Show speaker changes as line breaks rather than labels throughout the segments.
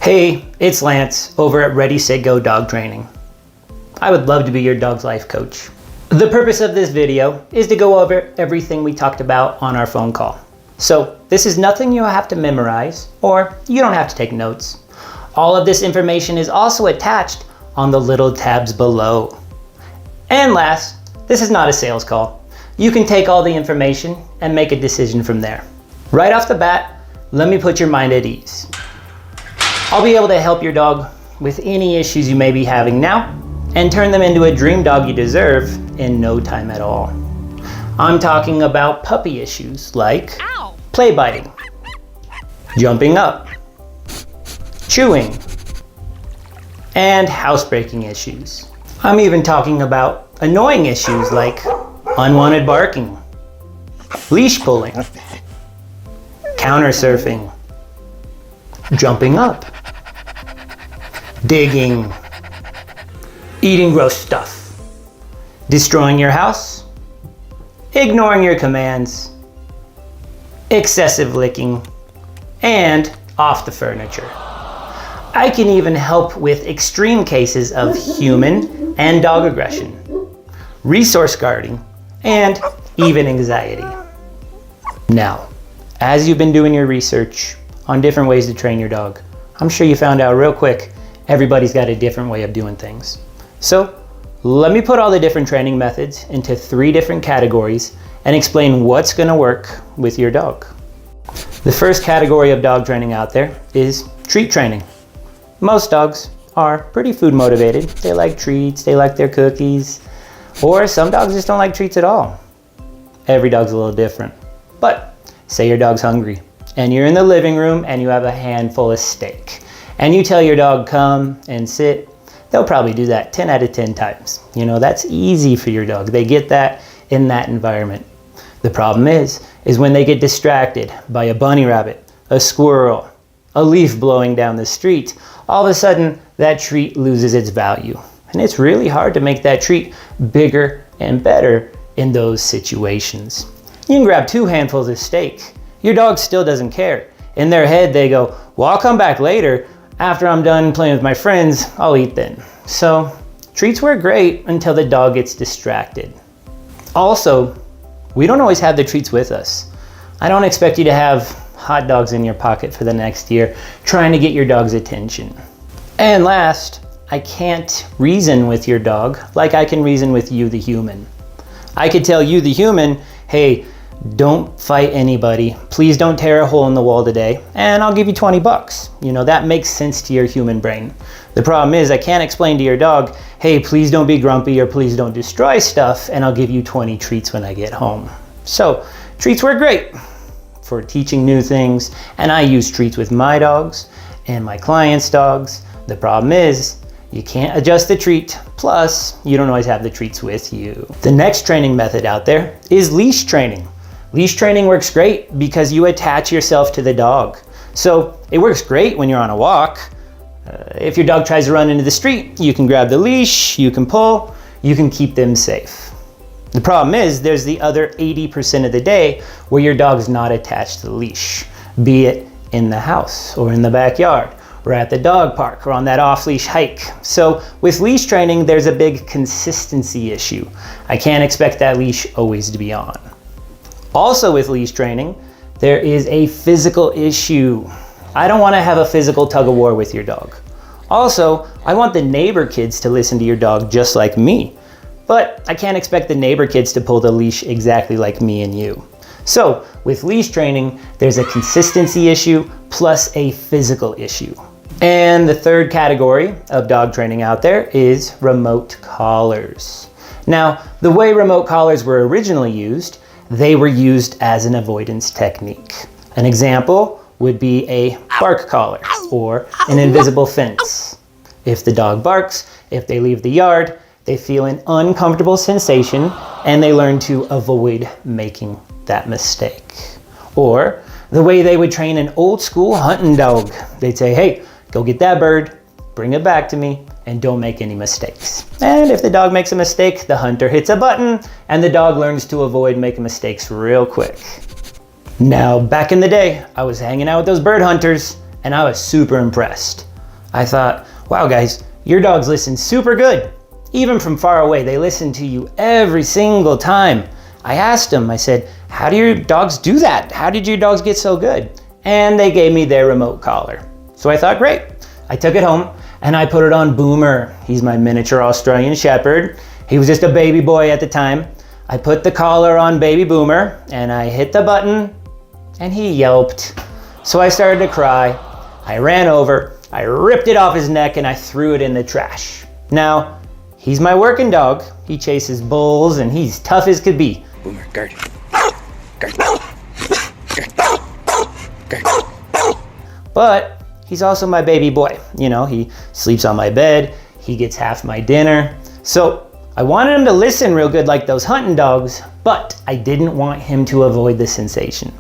Hey, it's Lance over at Ready, Set, Go Dog Training. I would love to be your dog's life coach. The purpose of this video is to go over everything we talked about on our phone call. So this is nothing you have to memorize, or you don't have to take notes. All of this information is also attached on the little tabs below. And last, this is not a sales call. You can take all the information and make a decision from there. Right off the bat, let me put your mind at ease. I'll be able to help your dog with any issues you may be having now and turn them into a dream dog you deserve in no time at all. I'm talking about puppy issues like play biting, jumping up, chewing, and housebreaking issues. I'm even talking about annoying issues like unwanted barking, leash pulling, counter surfing, jumping up, digging, eating gross stuff, destroying your house, ignoring your commands, excessive licking, and off the furniture. I can even help with extreme cases of human and dog aggression, resource guarding, and even anxiety. Now, as you've been doing your research on different ways to train your dog, I'm sure you found out real quick everybody's got a different way of doing things. So let me put all the different training methods into 3 different categories and explain what's going to work with your dog. The first category of dog training out there is treat training. Most dogs are pretty food motivated. They like treats, they like their cookies, or some dogs just don't like treats at all. Every dog's a little different. But say your dog's hungry and you're in the living room and you have a handful of steak and you tell your dog come and sit, they'll probably do that 10 out of 10 times. You know, that's easy for your dog. They get that in that environment. The problem is when they get distracted by a bunny rabbit, a squirrel, a leaf blowing down the street, all of a sudden that treat loses its value. And it's really hard to make that treat bigger and better in those situations. You can grab 2 handfuls of steak. Your dog still doesn't care. In their head they go, well, I'll come back later. After I'm done playing with my friends, I'll eat then. So treats work great until the dog gets distracted. Also, we don't always have the treats with us. I don't expect you to have hot dogs in your pocket for the next year trying to get your dog's attention. And last, I can't reason with your dog like I can reason with you, the human. I could tell you, the human, hey, don't fight anybody. Please don't tear a hole in the wall today, and I'll give you 20 bucks. You know, that makes sense to your human brain. The problem is I can't explain to your dog, hey, please don't be grumpy or please don't destroy stuff, and I'll give you 20 treats when I get home. So treats work great for teaching new things, and I use treats with my dogs and my clients' dogs. The problem is you can't adjust the treat, plus you don't always have the treats with you. The next training method out there is leash training. Leash training works great because you attach yourself to the dog. So it works great when you're on a walk. If your dog tries to run into the street, you can grab the leash, you can pull, you can keep them safe. The problem is there's the other 80% of the day where your dog's not attached to the leash, be it in the house or in the backyard or at the dog park or on that off-leash hike. So with leash training, there's a big consistency issue. I can't expect that leash always to be on. Also with leash training, there is a physical issue. I don't want to have a physical tug of war with your dog. Also, I want the neighbor kids to listen to your dog just like me. But I can't expect the neighbor kids to pull the leash exactly like me and you. So with leash training, there's a consistency issue plus a physical issue. And the third category of dog training out there is remote collars. Now, the way remote collars were originally used, they were used as an avoidance technique. An example would be a bark collar or an invisible fence. If the dog barks, if they leave the yard, they feel an uncomfortable sensation and they learn to avoid making that mistake. Or the way they would train an old school hunting dog. They'd say, hey, go get that bird, bring it back to me, and don't make any mistakes. And if the dog makes a mistake, the hunter hits a button and the dog learns to avoid making mistakes real quick. Now, back in the day, I was hanging out with those bird hunters and I was super impressed. I thought, wow guys, your dogs listen super good. Even from far away, they listen to you every single time. I asked them, I said, how do your dogs do that? How did your dogs get so good? And they gave me their remote collar. So I thought, great. I took it home and I put it on Boomer. He's my miniature Australian Shepherd. He was just a baby boy at the time. I put the collar on baby Boomer and I hit the button and he yelped. So I started to cry. I ran over, I ripped it off his neck and I threw it in the trash. Now, he's my working dog. He chases bulls and he's tough as could be.
Boomer, guard. Guard. Guard.
But he's also my baby boy. You know, he sleeps on my bed, he gets half my dinner. So I wanted him to listen real good like those hunting dogs, but I didn't want him to avoid the sensation.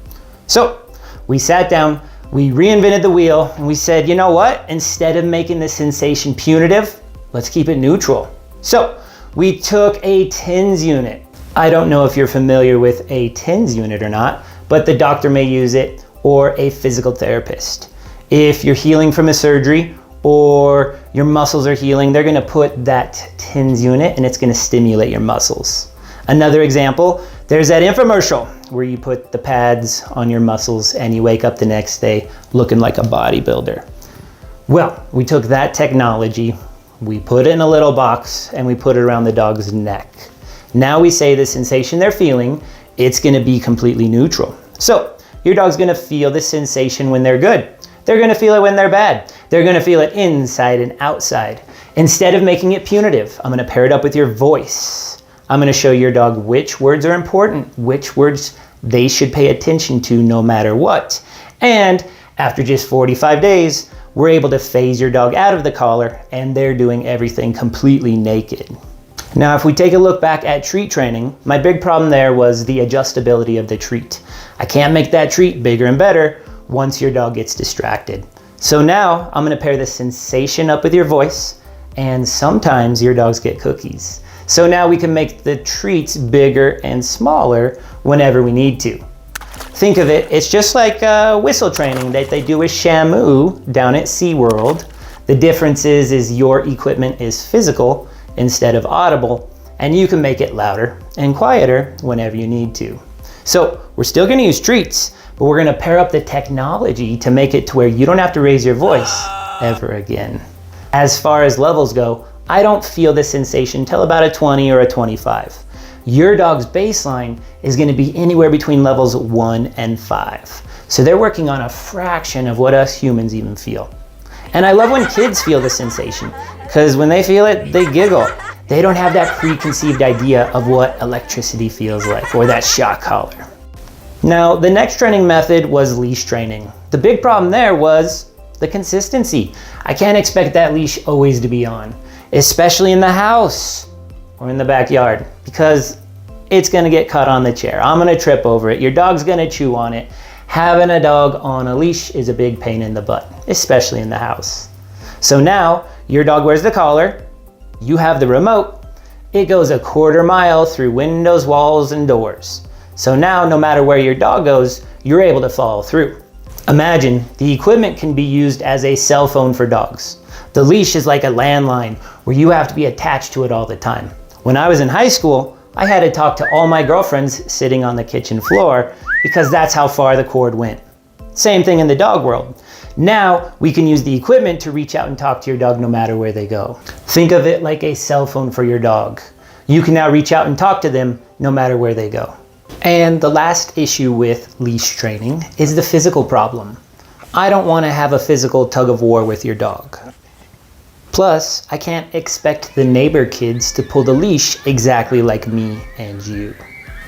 So we sat down, we reinvented the wheel, and we said, you know what? Instead of making the sensation punitive, let's keep it neutral. So we took a TENS unit. I don't know if you're familiar with a TENS unit or not, but the doctor may use it or a physical therapist. If you're healing from a surgery or your muscles are healing, they're gonna put that TENS unit and it's gonna stimulate your muscles. Another example, there's that infomercial where you put the pads on your muscles and you wake up the next day looking like a bodybuilder. Well, we took that technology, we put it in a little box and we put it around the dog's neck. Now we say the sensation they're feeling, it's gonna be completely neutral. So your dog's gonna feel the sensation when they're good. They're gonna feel it when they're bad. They're gonna feel it inside and outside. Instead of making it punitive, I'm gonna pair it up with your voice. I'm gonna show your dog which words are important, which words they should pay attention to no matter what. And after just 45 days, we're able to phase your dog out of the collar and they're doing everything completely naked. Now, if we take a look back at treat training, my big problem there was the adjustability of the treat. I can't make that treat bigger and better once your dog gets distracted. So now I'm gonna pair the sensation up with your voice, and sometimes your dogs get cookies. So now we can make the treats bigger and smaller whenever we need to. Think of it, it's just like whistle training that they do with Shamu down at SeaWorld. The difference is your equipment is physical instead of audible, and you can make it louder and quieter whenever you need to. So we're still gonna use treats, but we're gonna pair up the technology to make it to where you don't have to raise your voice ever again. As far as levels go, I don't feel the sensation till about a 20 or a 25. Your dog's baseline is gonna be anywhere between levels 1 and 5. So they're working on a fraction of what us humans even feel. And I love when kids feel the sensation, because when they feel it, they giggle. They don't have that preconceived idea of what electricity feels like, or that shock collar. Now, the next training method was leash training. The big problem there was the consistency. I can't expect that leash always to be on, especially in the house or in the backyard, because it's gonna get caught on the chair. I'm gonna trip over it. Your dog's gonna chew on it. Having a dog on a leash is a big pain in the butt, especially in the house. So now your dog wears the collar, you have the remote, it goes a quarter mile through windows, walls, and doors. So now no matter where your dog goes, you're able to follow through. Imagine the equipment can be used as a cell phone for dogs. The leash is like a landline where you have to be attached to it all the time. When I was in high school, I had to talk to all my girlfriends sitting on the kitchen floor because that's how far the cord went. Same thing in the dog world. Now we can use the equipment to reach out and talk to your dog no matter where they go. Think of it like a cell phone for your dog. You can now reach out and talk to them no matter where they go. And the last issue with leash training is the physical problem. I don't want to have a physical tug of war with your dog. Plus, I can't expect the neighbor kids to pull the leash exactly like me and you.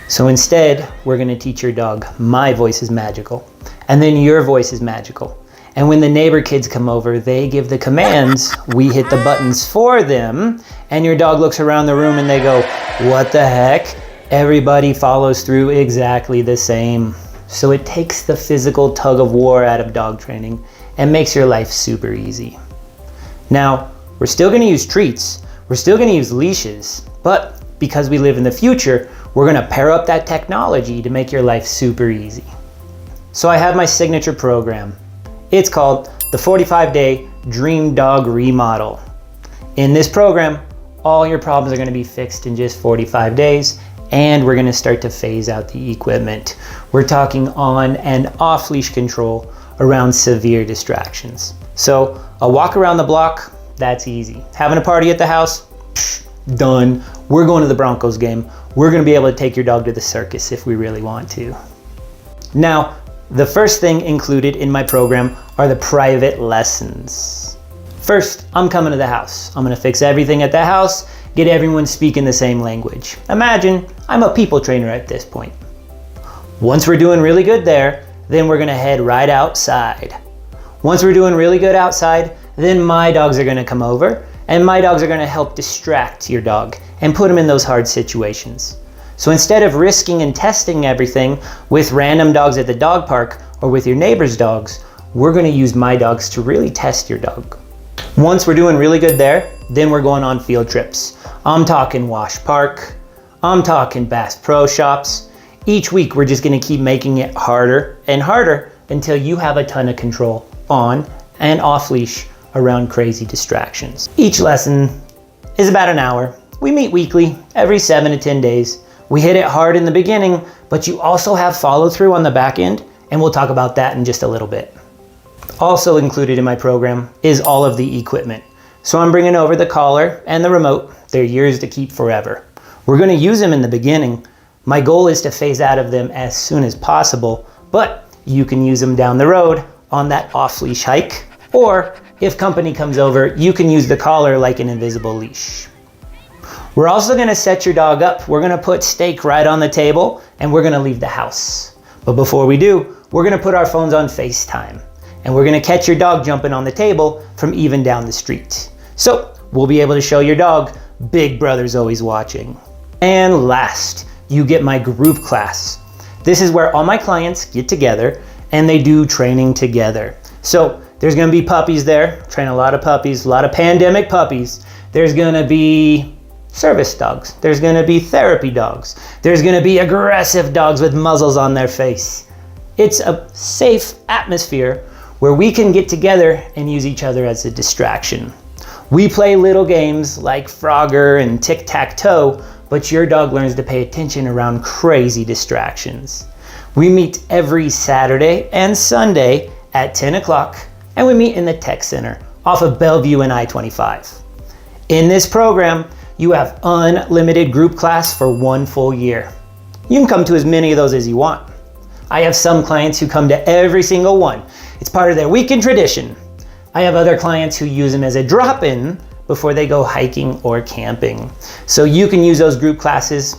So instead, we're gonna teach your dog my voice is magical, and then your voice is magical. And when the neighbor kids come over, they give the commands, we hit the buttons for them, and your dog looks around the room and they go, what the heck? Everybody follows through exactly the same. So it takes the physical tug of war out of dog training and makes your life super easy. Now, we're still gonna use treats, we're still gonna use leashes, but because we live in the future, we're gonna pair up that technology to make your life super easy. So I have my signature program. It's called the 45-day Dream Dog Remodel. In this program, all your problems are going to be fixed in just 45 days, and we're going to start to phase out the equipment. We're talking on and off leash control around severe distractions. So a walk around the block, that's easy. Having a party at the house, done. We're going to the Broncos game. We're going to be able to take your dog to the circus if we really want to. Now, the first thing included in my program are the private lessons. First, I'm coming to the house. I'm going to fix everything at the house, get everyone speaking the same language. Imagine I'm a people trainer at this point. Once we're doing really good there, then we're going to head right outside. Once we're doing really good outside, then my dogs are going to come over, and my dogs are going to help distract your dog and put them in those hard situations. So instead of risking and testing everything with random dogs at the dog park or with your neighbor's dogs, we're going to use my dogs to really test your dog. Once we're doing really good there, then we're going on field trips. I'm talking Wash Park. I'm talking Bass Pro Shops. Each week, we're just going to keep making it harder and harder until you have a ton of control on and off leash around crazy distractions. Each lesson is about an hour. We meet weekly, every 7 to 10 days. We hit it hard in the beginning, but you also have follow through on the back end, and we'll talk about that in just a little bit. Also included in my program is all of the equipment. So I'm bringing over the collar and the remote. They're yours to keep forever. We're going to use them in the beginning. My goal is to phase out of them as soon as possible, but you can use them down the road on that off-leash hike, or if company comes over, you can use the collar like an invisible leash. We're also going to set your dog up. We're going to put steak right on the table, and we're going to leave the house. But before we do, we're going to put our phones on FaceTime, and we're going to catch your dog jumping on the table from even down the street. So we'll be able to show your dog Big Brother's always watching. And last, you get my group class. This is where all my clients get together and they do training together. So there's going to be puppies there, train a lot of puppies, a lot of pandemic puppies. There's going to be service dogs. There's going to be therapy dogs. There's going to be aggressive dogs with muzzles on their face. It's a safe atmosphere where we can get together and use each other as a distraction. We play little games like Frogger and Tic-Tac-Toe, but your dog learns to pay attention around crazy distractions. We meet every Saturday and Sunday at 10 o'clock, and we meet in the Tech Center off of Bellevue and I-25. In this program, you have unlimited group class for 1 full year. You can come to as many of those as you want. I have some clients who come to every single one. It's part of their weekend tradition. I have other clients who use them as a drop-in before they go hiking or camping. So you can use those group classes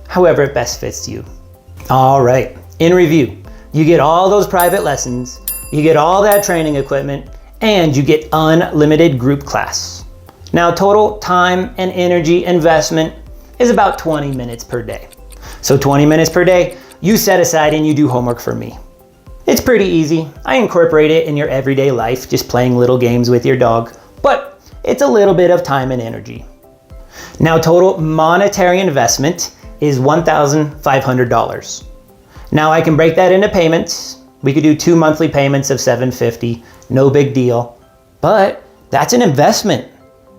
however it best fits you. All right, in review, you get all those private lessons, you get all that training equipment, and you get unlimited group class. Now, total time and energy investment is about 20 minutes per day. So 20 minutes per day, you set aside and you do homework for me. It's pretty easy. I incorporate it in your everyday life, just playing little games with your dog, but it's a little bit of time and energy. Now, total monetary investment is $1,500. Now I can break that into payments. We could do 2 monthly payments of $750, no big deal, but that's an investment.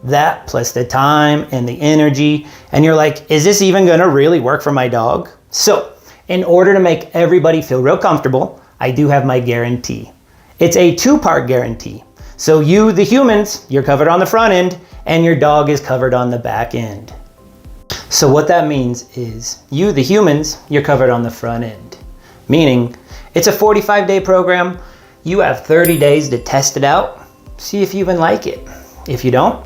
That plus the time and the energy, and you're like, is this even gonna really work for my dog? So in order to make everybody feel real comfortable, I do have my guarantee. It's a 2-part guarantee. So you, the humans, you're covered on the front end, and your dog is covered on the back end. So what that means is you, the humans, you're covered on the front end. Meaning, it's a 45-day program. You have 30 days to test it out, see if you even like it. If you don't,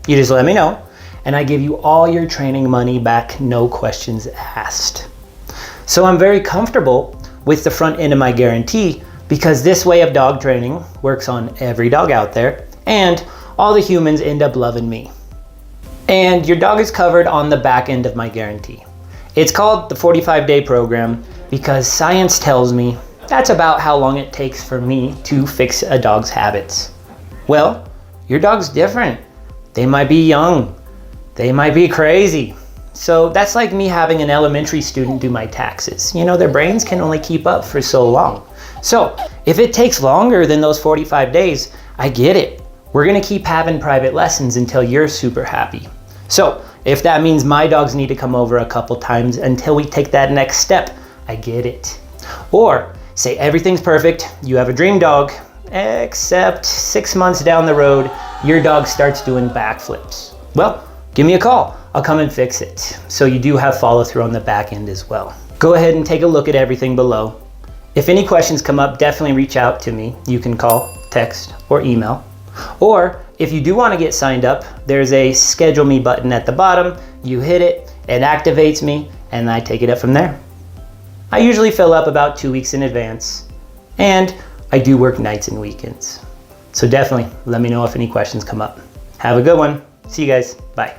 you just let me know, and I give you all your training money back, no questions asked. So I'm very comfortable with the front end of my guarantee because this way of dog training works on every dog out there, and all the humans end up loving me. And your dog is covered on the back end of my guarantee. It's called the 45-day program because science tells me that's about how long it takes for me to fix a dog's habits. Well, your dog's different. They might be young. They might be crazy. So that's like me having an elementary student do my taxes. You know, their brains can only keep up for so long. So if it takes longer than those 45 days, I get it. We're gonna keep having private lessons until you're super happy. So if that means my dogs need to come over a couple times until we take that next step, I get it. Or say everything's perfect, you have a dream dog, except 6 months down the road, your dog starts doing backflips. Well, give me a call. I'll come and fix it. So you do have follow through on the back end as well. Go ahead and take a look at everything below. If any questions come up, definitely reach out to me. You can call, text, or email. Or if you do want to get signed up, there's a schedule me button at the bottom. You hit it, it activates me, and I take it up from there. I usually fill up about 2 weeks in advance, and I do work nights and weekends. So definitely let me know if any questions come up. Have a good one. See you guys. Bye.